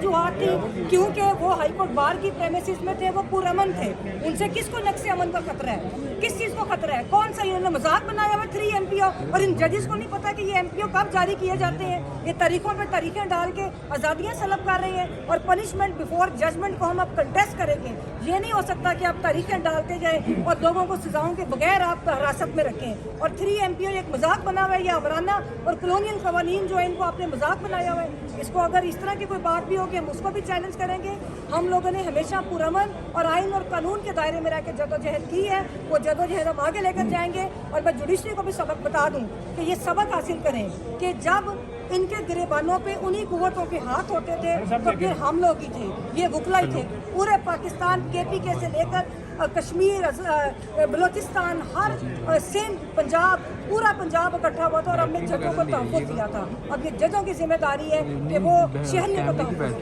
वजूहात थी, क्योंकि वो हाई कोर्ट बार की प्रेमिसेस में थे, वो पुरअमन थे। उनसे किसको नक्शे अमन का खतरा है? किस चीज़ को खतरा है? कौन सा इन्होंने मजाक बनाया हुआ 3 MPO, और इन जजेस को नहीं पता कि ये MPO कब जारी किए जाते हैं? ये तारीखों पे तारीखें डाल के आज़ादियाँ सलब कर रहे हैं, और पनिशमेंट बिफोर जजमेंट को हम अब कंटेस्ट करेंगे। ये नहीं हो सकता कि आप तारीखें डालते जाए और लोगों को सजाओं के बगैर आप हिरासत में रखें। और 3 MPO एक मजाक बना हुआ है, ये अमराना और कॉलोनियल कवानीन जो है इनको आपने मजाक बनाया हुआ है। इसको अगर इस तरह की कोई बात भी होगी हम उसको भी चैलेंज करेंगे। हम लोगों ने हमेशा पुरअमन और आइन और कानून के दायरे में रह के जदोजहद की है, वो जदोजहद हम आगे लेकर जाएंगे। और मैं जुडिशरी को भी सबक बता दूं कि ये सबक हासिल करें कि जब इनके गिरेबानों पे उन्हीं कुव्वतों के हाथ होते थे तो फिर हम लोग ही थे, ये वकलाई थे। पूरे पाकिस्तान KPK से लेकर कश्मीर, बलोचिस्तान, हर सिंध, पंजाब, पूरा पंजाब इकट्ठा हुआ था और हमने जजों को तहफ़्फ़ुज़ दिया था। अब ये जजों की जिम्मेदारी है कि वो शहरियों को तहफ़्फ़ुज़